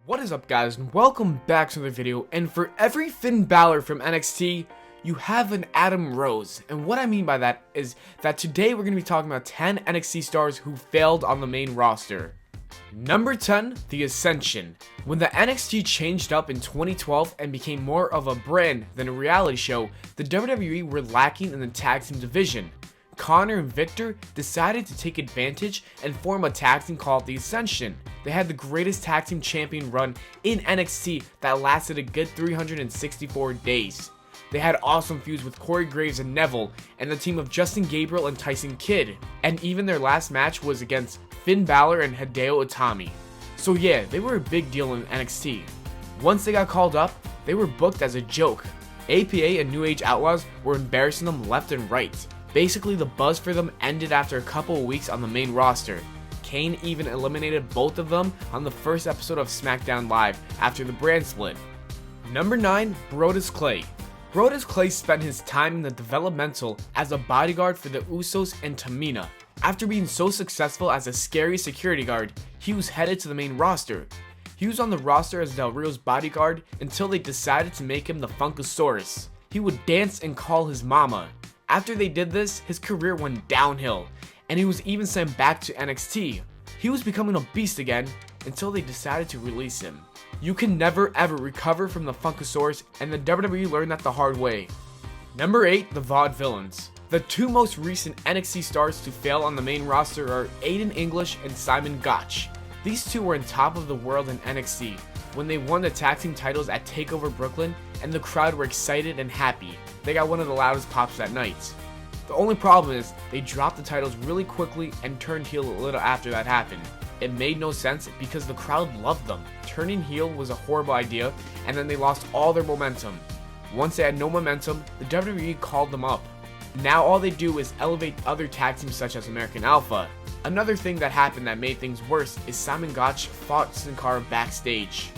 What is up, guys, and welcome back to another video. And for every Finn Balor from NXT, you have an Adam Rose. And what I mean by that is that today we're going to be talking about 10 NXT stars who failed on the main roster. Number 10, the Ascension. When the NXT changed up in 2012 and became more of a brand than a reality show, the WWE were lacking in the tag team division. Connor and Victor decided to take advantage and form a tag team called the Ascension. They had the greatest tag team champion run in NXT that lasted a good 364 days. They had awesome feuds with Corey Graves and Neville, and the team of Justin Gabriel and Tyson Kidd. And even their last match was against Finn Balor and Hideo Itami. So yeah, they were a big deal in NXT. Once they got called up, they were booked as a joke. APA and New Age Outlaws were embarrassing them left and right. Basically, the buzz for them ended after a couple of weeks on the main roster. Kane even eliminated both of them on the first episode of SmackDown Live after the brand split. Number 9, Brodus Clay. Brodus Clay spent his time in the developmental as a bodyguard for the Usos and Tamina. After being so successful as a scary security guard, he was headed to the main roster. He was on the roster as Del Rio's bodyguard until they decided to make him the Funkasaurus. He would dance and call his mama. After they did this, his career went downhill, and he was even sent back to NXT. He was becoming a beast again until they decided to release him. You can never ever recover from the Funkasaurus, and the WWE learned that the hard way. Number 8, the Vaudevillains. The two most recent NXT stars to fail on the main roster are Aiden English and Simon Gotch. These two were on top of the world in NXT when they won the tag team titles at TakeOver Brooklyn, and the crowd were excited and happy. They got one of the loudest pops that night. The only problem is they dropped the titles really quickly and turned heel a little after that happened. It made no sense because the crowd loved them. Turning heel was a horrible idea, and then they lost all their momentum. Once they had no momentum, the WWE called them up. Now all they do is elevate other tag teams such as American Alpha. Another thing that happened that made things worse is Simon Gotch fought Sankara backstage.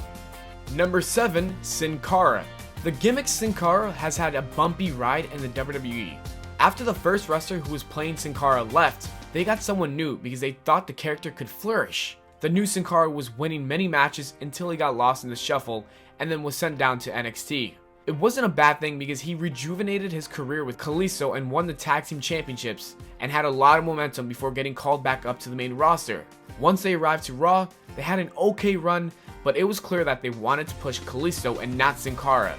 Number 7, Sankara. The gimmick Sankara has had a bumpy ride in the WWE. After the first wrestler who was playing Sankara left, they got someone new because they thought the character could flourish. The new Sankara was winning many matches until he got lost in the shuffle and then was sent down to NXT. It wasn't a bad thing because he rejuvenated his career with Kalisto and won the tag team championships and had a lot of momentum before getting called back up to the main roster. Once they arrived to Raw, they had an okay run, but it was clear that they wanted to push Kalisto and not Sankara.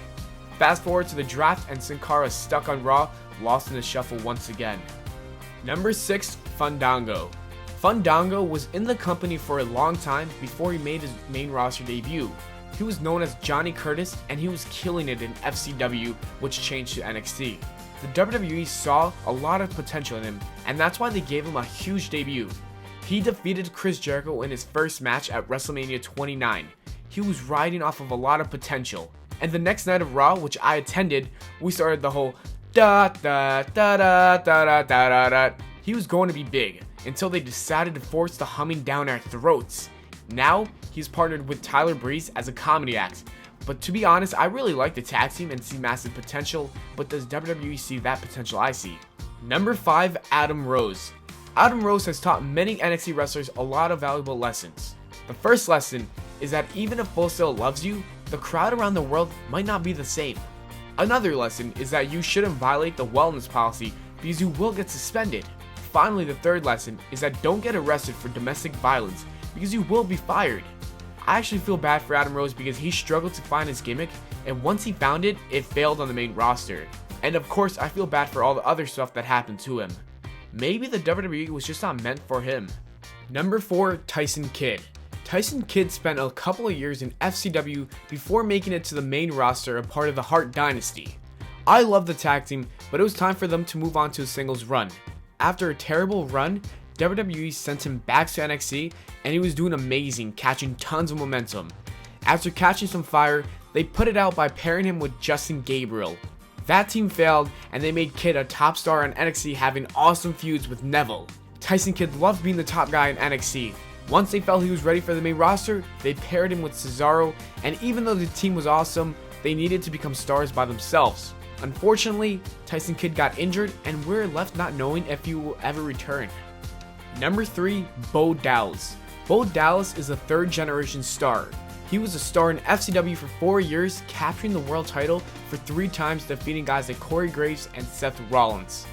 Fast forward to the draft, and Sankara, stuck on Raw, lost in the shuffle once again. Number 6, Fandango. Fandango was in the company for a long time before he made his main roster debut. He was known as Johnny Curtis, and he was killing it in FCW, which changed to NXT. The WWE saw a lot of potential in him, and that's why they gave him a huge debut. He defeated Chris Jericho in his first match at WrestleMania 29. He was riding off of a lot of potential. And the next night of Raw, which I attended, we started the whole da da da da da da da da. He was going to be big until they decided to force the humming down our throats. Now he's partnered with Tyler Breeze as a comedy act. But to be honest, I really like the tag team and see massive potential. But does WWE see that potential I see? Number 5, Adam Rose. Adam Rose has taught many NXT wrestlers a lot of valuable lessons. The first lesson is that even if Full Sail loves you, the crowd around the world might not be the same. Another lesson is that you shouldn't violate the wellness policy because you will get suspended. Finally, the third lesson is that don't get arrested for domestic violence because you will be fired. I actually feel bad for Adam Rose because he struggled to find his gimmick, and once he found it, it failed on the main roster. And of course, I feel bad for all the other stuff that happened to him. Maybe the WWE was just not meant for him. Number 4, Tyson Kidd. Tyson Kidd spent a couple of years in FCW before making it to the main roster, a part of the Hart Dynasty. I love the tag team, but it was time for them to move on to a singles run. After a terrible run, WWE sent him back to NXT, and he was doing amazing, catching tons of momentum. After catching some fire, they put it out by pairing him with Justin Gabriel. That team failed, and they made Kidd a top star on NXT, having awesome feuds with Neville. Tyson Kidd loved being the top guy in NXT. Once they felt he was ready for the main roster, they paired him with Cesaro, and even though the team was awesome, they needed to become stars by themselves. Unfortunately, Tyson Kidd got injured, and we're left not knowing if he will ever return. Number 3, Bo Dallas. Bo Dallas is a third generation star. He was a star in FCW for 4 years, capturing the world title for 3 times, defeating guys like Corey Graves and Seth Rollins.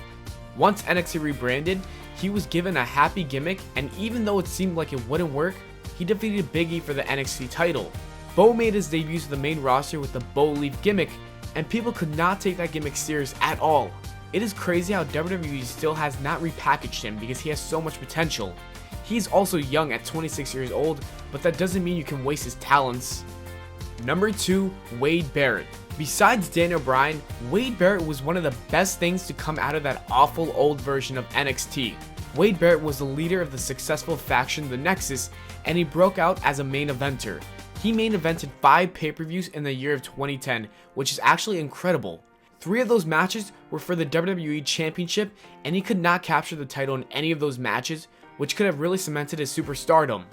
Once NXT rebranded, he was given a happy gimmick, and even though it seemed like it wouldn't work, he defeated Big E for the NXT title. Bo made his debut to the main roster with the Bo Leaf gimmick, and people could not take that gimmick serious at all. It is crazy how WWE still has not repackaged him because he has so much potential. He's also young at 26 years old, but that doesn't mean you can waste his talents. Number 2, Wade Barrett. Besides Daniel Bryan, Wade Barrett was one of the best things to come out of that awful old version of NXT. Wade Barrett was the leader of the successful faction The Nexus, and he broke out as a main eventer. He main evented 5 pay-per-views in the year of 2010, which is actually incredible. 3 of those matches were for the WWE Championship, and he could not capture the title in any of those matches, which could have really cemented his superstardom.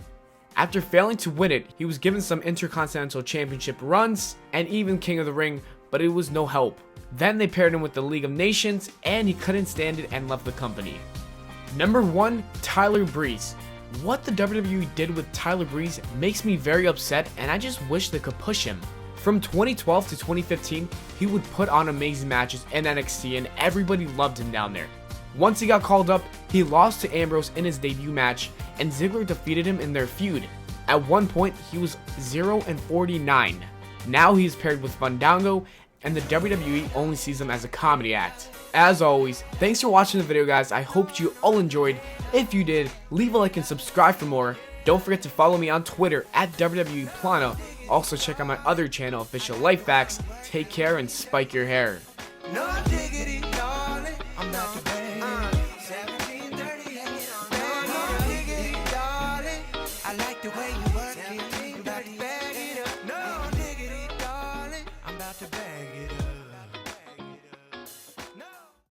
After failing to win it, he was given some Intercontinental Championship runs, and even King of the Ring, but it was no help. Then they paired him with the League of Nations, and he couldn't stand it and left the company. Number 1, Tyler Breeze. What the WWE did with Tyler Breeze makes me very upset, and I just wish they could push him. From 2012 to 2015, he would put on amazing matches in NXT, and everybody loved him down there. Once he got called up, he lost to Ambrose in his debut match, and Ziggler defeated him in their feud. At one point, he was 0-49. Now he is paired with Fandango, and the WWE only sees him as a comedy act. As always, thanks for watching the video, guys. I hope you all enjoyed. If you did, leave a like and subscribe for more. Don't forget to follow me on Twitter at WWE Pllana. Also check out my other channel, Official Life Facts. Take care and spike your hair. No diggity, darling. I'm not the bad. 1730, no diggity, darling. I like the way you work it. I'm about to bag it up. No diggity, darling. I'm about to bag it up.